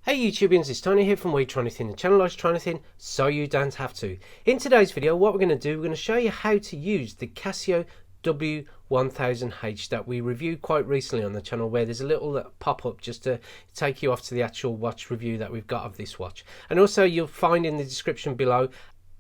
Hey YouTubians, it's Tony here from We Try Anything, the channel I try anything so you don't have to. In today's video, what we're going to do, we're going to show you how to use the CASIO W-1000H that we reviewed quite recently on the channel, where there's a little pop-up just to take you off to the actual watch review that we've got of this watch. And also you'll find in the description below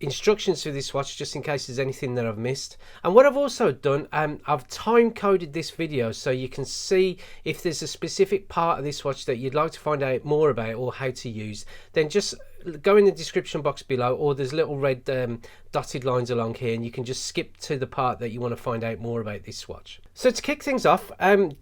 instructions for this watch, just in case there's anything that I've missed. And what I've also done, I've time coded this video so you can see if there's a specific part of this watch that you'd like to find out more about or how to use, then just go in the description box below, or there's little red dotted lines along here, and you can just skip to the part that you want to find out more about this watch. So to kick things off,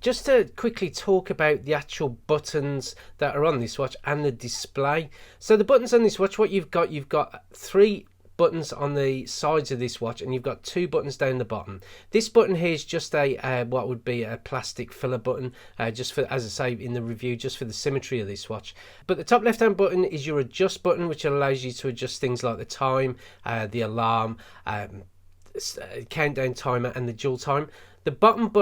just to quickly talk about the actual buttons that are on this watch and the display. So the buttons on this watch, what you've got three buttons on the sides of this watch, and you've got two buttons down the bottom. This button here is just a what would be a plastic filler button, just for, as I say in the review, just for the symmetry of this watch. But the top left hand button is your adjust button, which allows you to adjust things like the time, the alarm, countdown timer, and the dual time. The bottom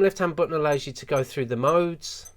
left hand button allows you to go through the modes,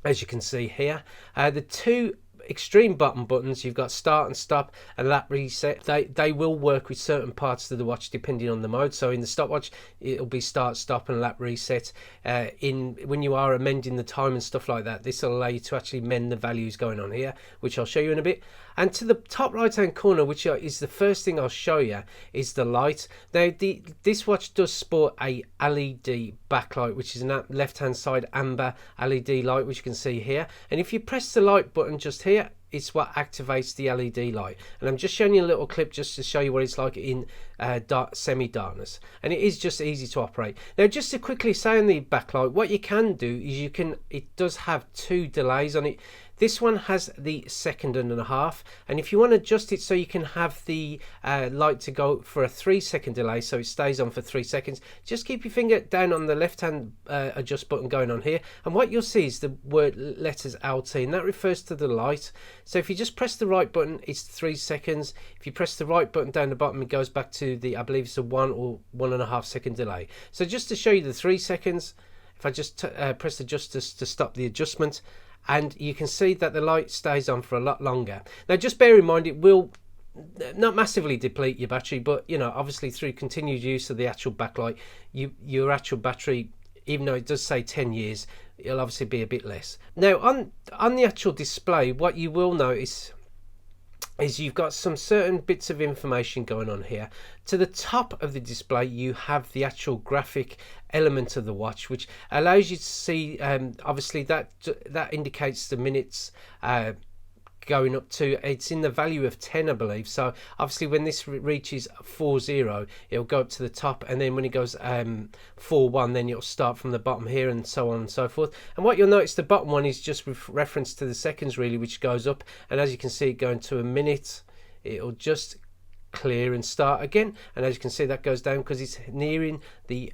as you can see here. The two extreme bottom buttons, you've got start and stop and lap reset. They will work with certain parts of the watch depending on the mode. So in the stopwatch it'll be start, stop and lap reset. When you are amending the time and stuff like that, this will allow you to actually mend the values going on here, which I'll show you in a bit. And to the top right hand corner, which is the first thing I'll show you, is the light. Now this watch does sport a LED backlight, which is a left hand side amber LED light, which you can see here. And if you press the light button just here, it's what activates the LED light. And I'm just showing you a little clip just to show you what it's like in semi-darkness, and it is just easy to operate. Now just to quickly say on the backlight, what you can do is it does have two delays on it. This one has the 1.5 seconds, and if you want to adjust it so you can have the light to go for a 3-second delay, so it stays on for 3 seconds, just keep your finger down on the left hand adjust button going on here, and what you'll see is the word letters LT, and that refers to the light. So if you just press the right button, it's 3 seconds. If you press the right button down the bottom, it goes back to the, I believe it's a 1 or 1.5 second delay. So just to show you the 3 seconds, if I just press the adjusters to stop the adjustment, and you can see that the light stays on for a lot longer. Now just bear in mind, it will not massively deplete your battery, but you know, obviously through continued use of the actual backlight, your actual battery, even though it does say 10 years, it'll obviously be a bit less. Now on the actual display, what you will notice is you've got some certain bits of information going on here. To the top of the display you have the actual graphic element of the watch, which allows you to see, obviously that indicates the minutes going up to, it's in the value of 10 I believe. So obviously when this reaches 4.0 it'll go up to the top, and then when it goes 4.1 then it'll start from the bottom here, and so on and so forth. And what you'll notice, the bottom one is just reference to the seconds really, which goes up, and as you can see going to a minute, it'll just clear and start again, and as you can see that goes down because it's nearing the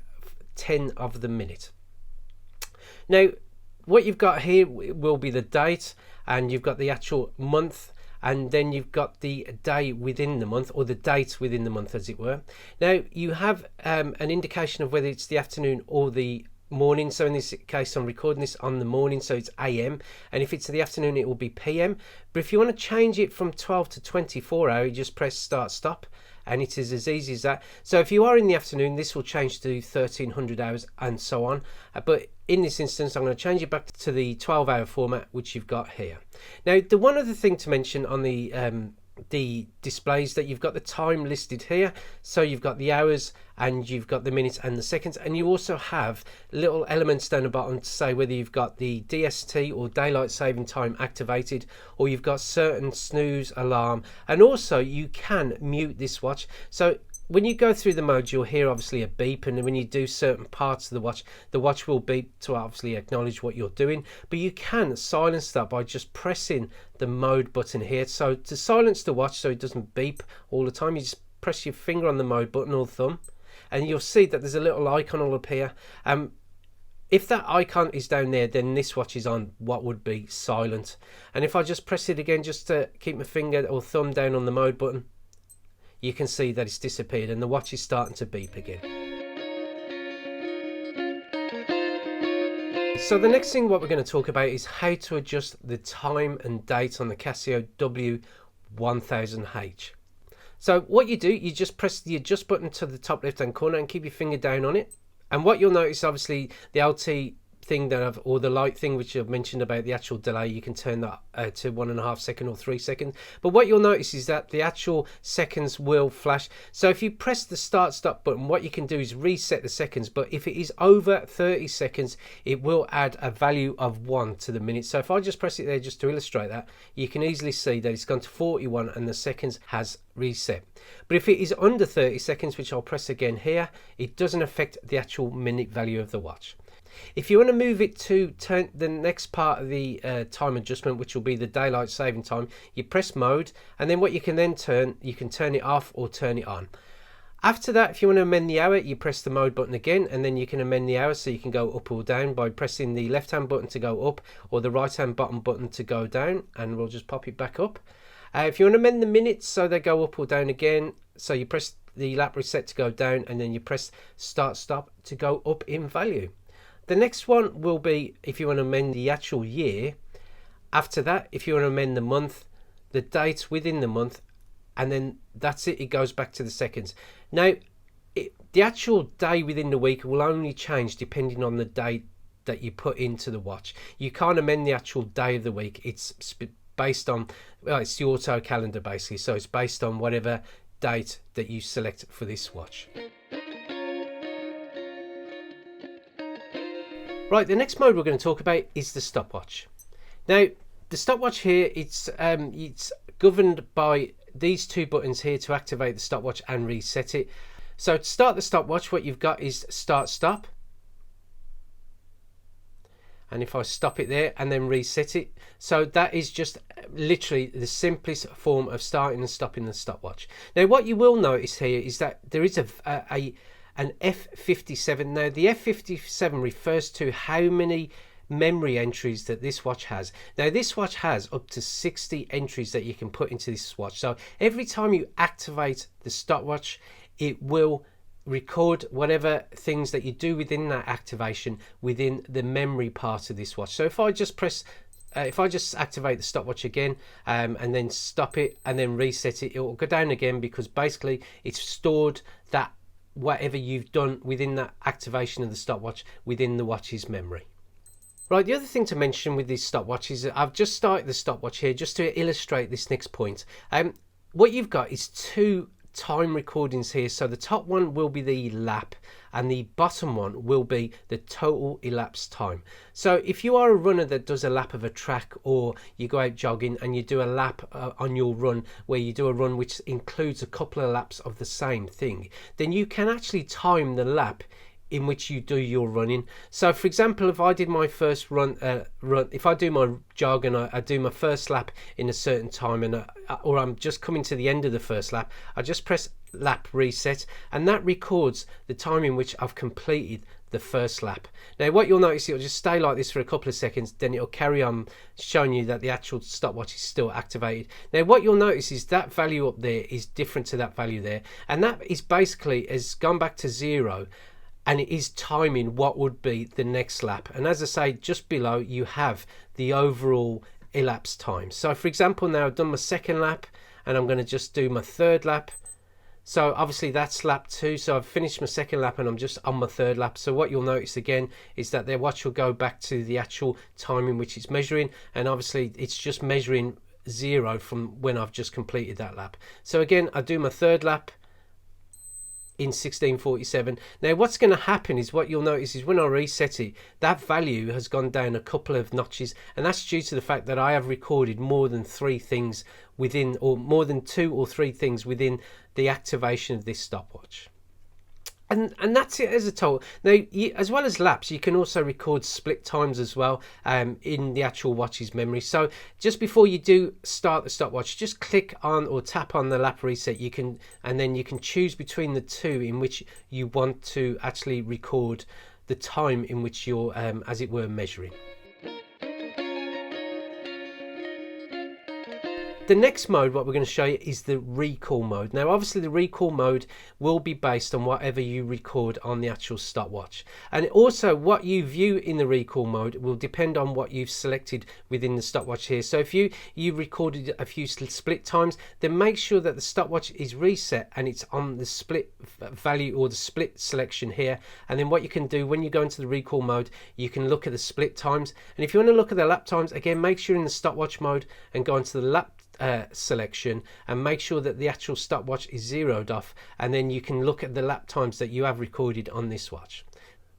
10 of the minute. Now what you've got here will be the date, and you've got the actual month, and then you've got the day within the month, or the date within the month as it were. Now you have an indication of whether it's the afternoon or the morning. So in this case I'm recording this on the morning, so it's AM, and if it's the afternoon it will be PM. But if you want to change it from 12 to 24 hour, you just press start stop, and it is as easy as that. So if you are in the afternoon, this will change to 1300 hours and so on, but in this instance I'm going to change it back to the 12-hour format, which you've got here. Now the one other thing to mention on the displays, that you've got the time listed here, so you've got the hours and you've got the minutes and the seconds, and you also have little elements down the bottom to say whether you've got the DST or daylight saving time activated, or you've got certain snooze alarm, and also you can mute this watch. So when you go through the modes you'll hear obviously a beep, and when you do certain parts of the watch will beep to obviously acknowledge what you're doing, but you can silence that by just pressing the mode button here. So to silence the watch so it doesn't beep all the time, you just press your finger on the mode button or thumb, and you'll see that there's a little icon will appear. If that icon is down there, then this watch is on what would be silent, and if I just press it again just to keep my finger or thumb down on the mode button, you can see that it's disappeared and the watch is starting to beep again. So the next thing what we're going to talk about is how to adjust the time and date on the CASIO W-1000H. So what you do, you just press the adjust button to the top left hand corner and keep your finger down on it. And what you'll notice, obviously, the LT thing that or the light thing which I've mentioned about the actual delay, you can turn that to 1.5 seconds or 3 seconds. But what you'll notice is that the actual seconds will flash. So if you press the start stop button, what you can do is reset the seconds. But if it is over 30 seconds, it will add a value of 1 to the minute. So if I just press it there just to illustrate that, you can easily see that it's gone to 41 and the seconds has reset. But if it is under 30 seconds, which I'll press again here, it doesn't affect the actual minute value of the watch. If you want to move it to turn the next part of the time adjustment, which will be the daylight saving time, you press mode, and then what you can then turn, you can turn it off or turn it on. After that, if you want to amend the hour, you press the mode button again, and then you can amend the hour, so you can go up or down by pressing the left hand button to go up or the right hand bottom button to go down, and we'll just pop it back up. If you want to amend the minutes so they go up or down again, so you press the lap reset to go down, and then you press start stop to go up in value. The next one will be if you want to amend the actual year. After that, if you want to amend the month, the date within the month, and then that's it, it goes back to the seconds. Now, the actual day within the week will only change depending on the date that you put into the watch. You can't amend the actual day of the week. It's based on, well, it's the auto calendar basically, so it's based on whatever date that you select for this watch. Right, the next mode we're going to talk about is the stopwatch. Now, the stopwatch here, it's governed by these two buttons here to activate the stopwatch and reset it. So to start the stopwatch, what you've got is start stop. And if I stop it there and then reset it, so that is just literally the simplest form of starting and stopping the stopwatch. Now, what you will notice here is that there is an F57. Now the F57 refers to how many memory entries that this watch has. Now this watch has up to 60 entries that you can put into this watch. So every time you activate the stopwatch, it will record whatever things that you do within that activation within the memory part of this watch. So if I just press if I just activate the stopwatch again and then stop it and then reset it, it will go down again, because basically it's stored that whatever you've done within that activation of the stopwatch within the watch's memory. Right, the other thing to mention with this stopwatch is that I've just started the stopwatch here just to illustrate this next point. What you've got is two time recordings here. So the top one will be the lap and the bottom one will be the total elapsed time. So if you are a runner that does a lap of a track, or you go out jogging and you do a lap on your run, where you do a run which includes a couple of laps of the same thing, then you can actually time the lap in which you do your running. So for example, if I did my first run, if I do my jog and I do my first lap in a certain time, and or I'm just coming to the end of the first lap, I just press lap reset, and that records the time in which I've completed the first lap. Now what you'll notice, it'll just stay like this for a couple of seconds, then it'll carry on showing you that the actual stopwatch is still activated. Now what you'll notice is that value up there is different to that value there, and that is basically has gone back to 0, and it is timing what would be the next lap. And as I say, just below you have the overall elapsed time. So for example, now I've done my second lap and I'm going to just do my third lap. So obviously that's lap 2, so I've finished my second lap and I'm just on my third lap. So what you'll notice again is that the watch will go back to the actual time in which it's measuring, and obviously it's just measuring 0 from when I've just completed that lap. So again, I do my third lap in 16:47. Now what's going to happen is, what you'll notice is when I reset it, that value has gone down a couple of notches, and that's due to the fact that I have recorded more than 3 things within, or more than 2 or 3 things within the activation of this stopwatch. And that's it as a total. Now, as well as laps, you can also record split times as well in the actual watch's memory. So just before you do start the stopwatch, just click on or tap on the lap reset. And then you can choose between the two in which you want to actually record the time in which you're, as it were, measuring. The next mode, what we're going to show you, is the recall mode. Now obviously the recall mode will be based on whatever you record on the actual stopwatch, and also what you view in the recall mode will depend on what you've selected within the stopwatch here. So if you recorded a few split times, then make sure that the stopwatch is reset and it's on the split value or the split selection here. And then what you can do when you go into the recall mode, you can look at the split times, and if you want to look at the lap times, again, make sure you're in the stopwatch mode and go into the lap selection and make sure that the actual stopwatch is zeroed off, and then you can look at the lap times that you have recorded on this watch.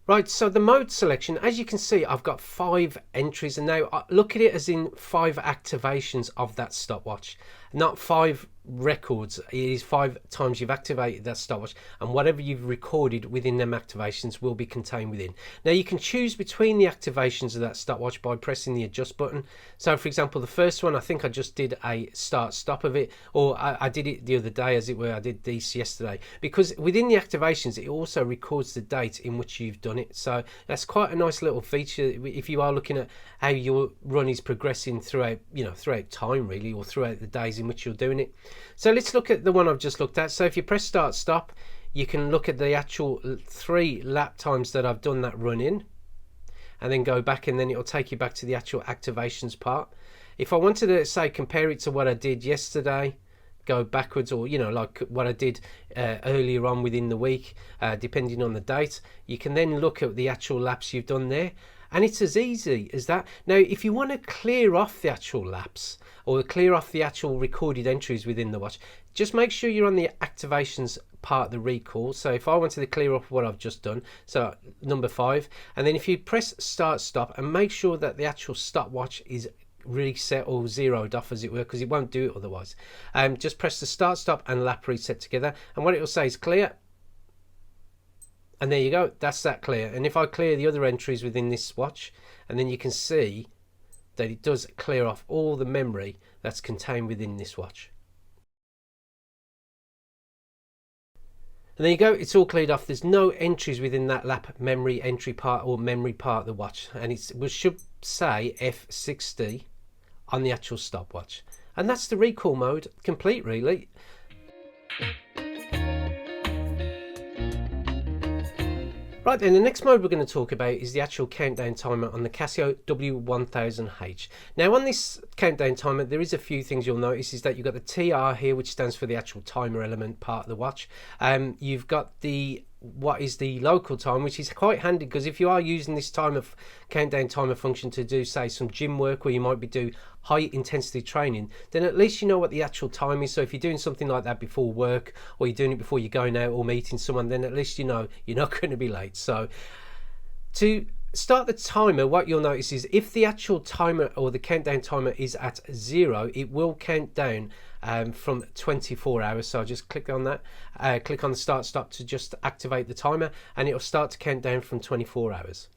Right, so the mode selection, as you can see, I've got 5 entries, and now look at it as in 5 activations of that stopwatch, not 5 records. It is 5 times you've activated that stopwatch, and whatever you've recorded within them activations will be contained within. Now you can choose between the activations of that stopwatch by pressing the adjust button. So for example, the first one, I think I just did a start stop of it, or I did it the other day, as it were. I did this yesterday, because within the activations it also records the date in which you've done it. So that's quite a nice little feature if you are looking at how your run is progressing throughout, throughout time really, or throughout the days in which you're doing it. So let's look at the one I've just looked at. So if you press start stop, you can look at the actual 3 lap times that I've done that run in, and then go back, and then it'll take you back to the actual activations part. If I wanted to say compare it to what I did yesterday, go backwards, or like what I did earlier on within the week, depending on the date, you can then look at the actual laps you've done there. And it's as easy as that. Now if you want to clear off the actual laps or clear off the actual recorded entries within the watch, just make sure you're on the activations part of the recall. So if I wanted to clear off what I've just done, so number 5, and then if you press start stop and make sure that the actual stopwatch is reset or zeroed off, as it were, because it won't do it otherwise, just press the start stop and lap reset together, and what it will say is clear. And there you go, that's that clear. And if I clear the other entries within this watch, and then you can see that it does clear off all the memory that's contained within this watch. And there you go, it's all cleared off. There's no entries within that lap memory entry part or memory part of the watch, and it should say F60 on the actual stopwatch. And that's the recall mode complete, really. Right then, the next mode we're going to talk about is the actual countdown timer on the CASIO W-1000H. Now on this countdown timer, there is a few things you'll notice. Is that you've got the TR here, which stands for the actual timer element part of the watch. You've got the what is the local time, which is quite handy, because if you are using this countdown timer function to do, say, some gym work, where you might be doing high intensity training, then at least you know what the actual time is. So if you're doing something like that before work, or you're doing it before you're going out or meeting someone, then at least you know you're not going to be late. So to start the timer, what you'll notice is if the actual timer or the countdown timer is at 0, it will count down from 24 hours. So I'll just click on that, click on the start stop to just activate the timer, and it'll start to count down from 24 hours.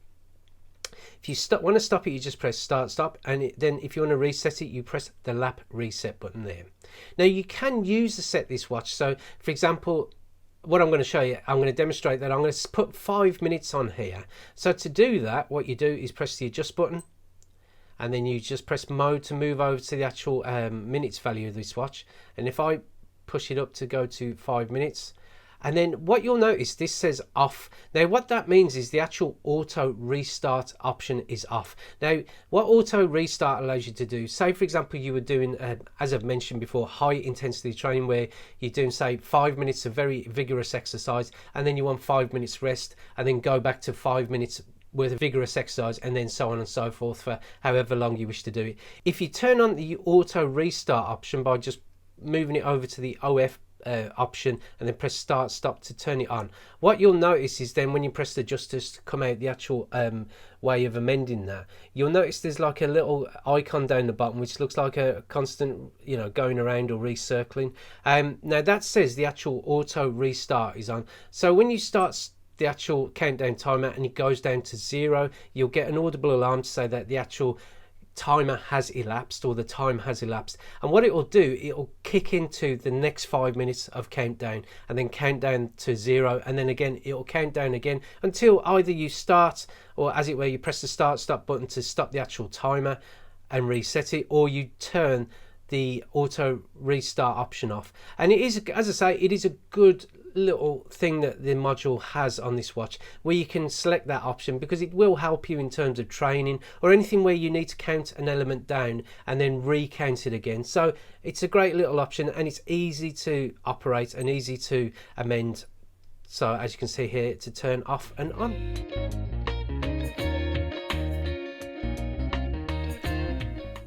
If you want to stop it, you just press start stop, and then if you want to reset it, you press the lap reset button there. Now you can use to set this watch. So for example, what I'm going to show you, I'm going to demonstrate that I'm going to put 5 minutes on here. So to do that, what you do is press the adjust button, and then you just press mode to move over to the actual minutes value of this watch. And if I push it up to go to 5 minutes, and then what you'll notice, this says off. Now what that means is the actual auto restart option is off. Now what auto restart allows you to do, say for example you were doing, as I've mentioned before, high intensity training, where you're doing say 5 minutes of very vigorous exercise, and then you want 5 minutes rest, and then go back to 5 minutes worth of vigorous exercise, and then so on and so forth for however long you wish to do it. If you turn on the auto restart option by just moving it over to the OF option and then press start stop to turn it on, what you'll notice is then when you press the adjusters to come out the actual way of amending that, you'll notice there's like a little icon down the bottom which looks like a constant, going around or recircling. Now that says the actual auto restart is on. So when you start the actual countdown timer and it goes down to 0, you'll get an audible alarm to say that the actual timer has elapsed, or the time has elapsed. And what it will do, it'll kick into the next 5 minutes of countdown, and then count down to 0, and then again it'll count down again until either you start, or as it were, you press the start stop button to stop the actual timer and reset it, or you turn the auto restart option off. And it is, as I say, it is a good little thing that the module has on this watch, where you can select that option, because it will help you in terms of training or anything where you need to count an element down and then recount it again. So it's a great little option, and it's easy to operate and easy to amend. So as you can see here, to turn off and on.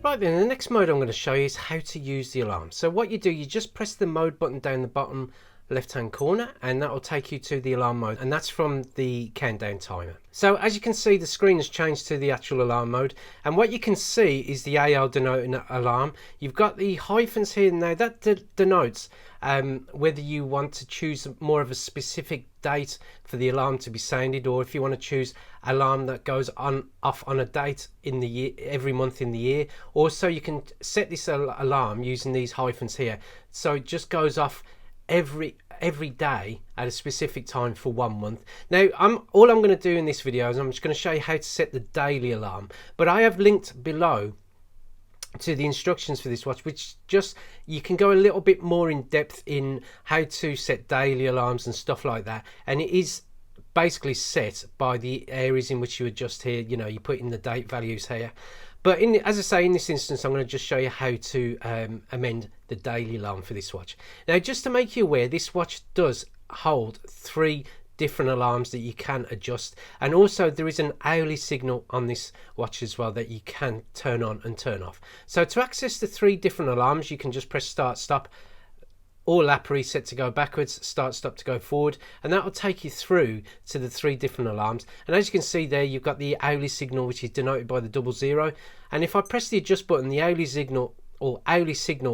Right then, the next mode I'm going to show you is how to use the alarm. So what you do, you just press the mode button down the bottom left hand corner, and that will take you to the alarm mode, and that's from the countdown timer. So as you can see, the screen has changed to the actual alarm mode, and what you can see is the AL denoting alarm. You've got the hyphens here now, that denotes whether you want to choose more of a specific date for the alarm to be sounded, or if you want to choose alarm that goes off on a date in the year, every month in the year. Also, you can set this alarm using these hyphens here, so it just goes off every day at a specific time for 1 month. Now all I'm going to do in this video is I'm just going to show you how to set the daily alarm, but I have linked below to the instructions for this watch, which just, you can go a little bit more in depth in how to set daily alarms and stuff like that, and it is basically set by the areas in which you adjust here. You know, you put in the date values here, but as I say, in this instance, I'm going to just show you how to amend the daily alarm for this watch. Now, just to make you aware, this watch does hold 3 different alarms that you can adjust, and also there is an hourly signal on this watch as well that you can turn on and turn off. So to access the 3 different alarms, you can just press start stop, or lap reset to go backwards, start stop to go forward, and that will take you through to the 3 different alarms. And as you can see there, you've got the hourly signal, which is denoted by the 00, and if I press the adjust button, the hourly signal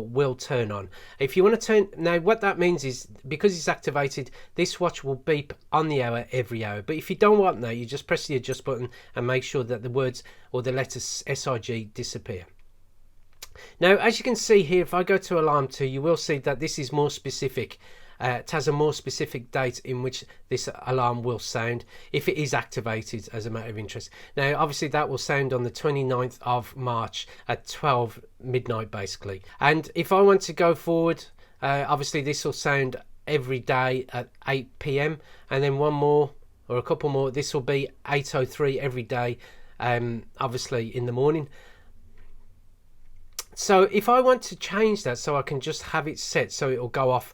will turn on. If you want to turn, now what that means is, because it's activated, this watch will beep on the hour every hour. But if you don't want that, you just press the adjust button and make sure that the words or the letters SIG disappear. Now, as you can see here, if I go to alarm 2, you will see that this is more specific. It has a more specific date in which this alarm will sound, if it is activated, as a matter of interest. Now, obviously that will sound on the 29th of March at 12 midnight basically. And if I want to go forward, obviously this will sound every day at 8 PM, and then one more or a couple more, this will be 8:03 every day, obviously in the morning. So if I want to change that, so I can just have it set so it will go off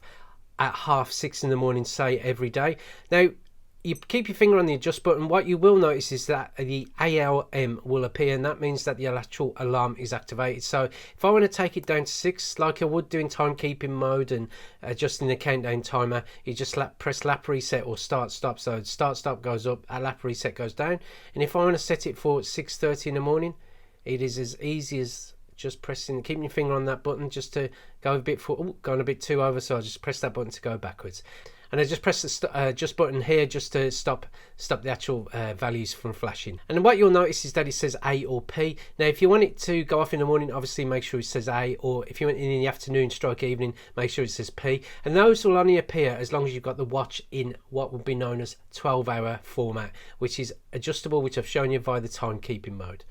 at 6:30 in the morning, say, every day. Now, you keep your finger on the adjust button. What you will notice is that the ALM will appear, and that means that the actual alarm is activated. So if I want to take it down to 6, like I would do in timekeeping mode and adjusting the countdown timer, you just press lap reset or start stop. So start stop goes up, lap reset goes down. And if I want to set it for 6:30 in the morning, it is as easy as just keeping your finger on that button just to go a bit going a bit too over, so I just press that button to go backwards. And I just press the adjust button here just to stop the actual values from flashing. And what you'll notice is that it says A or P. Now, if you want it to go off in the morning, obviously make sure it says A, or if you want it in the afternoon stroke evening, make sure it says P. And those will only appear as long as you've got the watch in what would be known as 12-hour format, which is adjustable, which I've shown you via the timekeeping mode.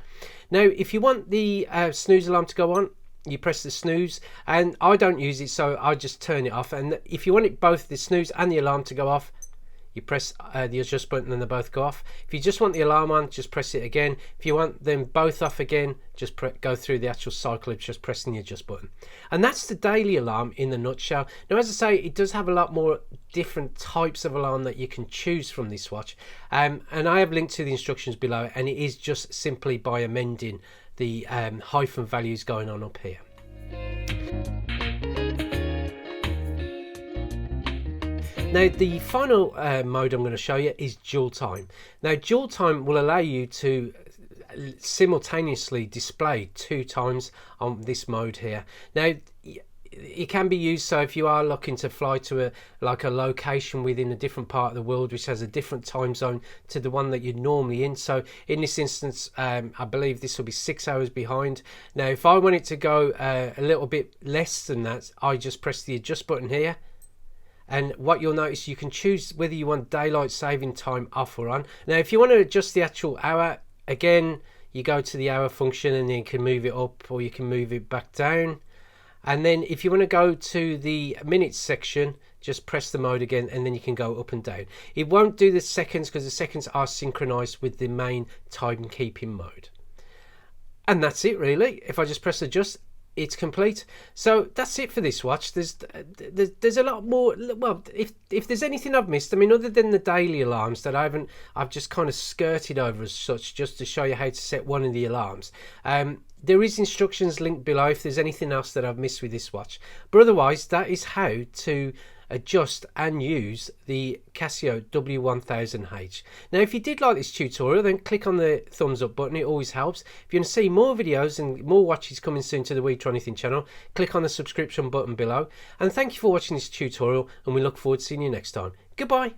Now, if you want the snooze alarm to go on, you press the snooze, and I don't use it, so I just turn it off. And if you want it both the snooze and the alarm to go off, you press the adjust button and they both go off. If you just want the alarm on, just press it again. If you want them both off again, just go through the actual cycle of just pressing the adjust button. And that's the daily alarm in the nutshell. Now, as I say, it does have a lot more different types of alarm that you can choose from this watch, and I have linked to the instructions below, and it is just simply by amending the hyphen values going on up here. Now, the final mode I'm going to show you is dual time. Now, dual time will allow you to simultaneously display 2 times on this mode here. Now, it can be used, so if you are looking to fly to a location within a different part of the world which has a different time zone to the one that you're normally in. So in this instance, I believe this will be 6 hours behind. Now, if I want it to go a little bit less than that, I just press the adjust button here, and what you'll notice, you can choose whether you want daylight saving time off or on. Now, if you want to adjust the actual hour, again, you go to the hour function and then you can move it up or you can move it back down. And then if you want to go to the minutes section, just press the mode again, and then you can go up and down. It won't do the seconds because the seconds are synchronized with the main timekeeping mode. And that's it really. If I just press adjust, it's complete. So that's it for this watch. There's a lot more. Well, if there's anything I've missed, I mean, other than the daily alarms that I've just kind of skirted over as such, just to show you how to set one of the alarms. There is instructions linked below if there's anything else that I've missed with this watch. But otherwise, that is how to adjust and use the CASIO W-1000H. Now, if you did like this tutorial, then click on the thumbs up button. It always helps. If you want to see more videos and more watches coming soon to the We Try Anything channel, click on the subscription button below. And thank you for watching this tutorial, and we look forward to seeing you next time. Goodbye.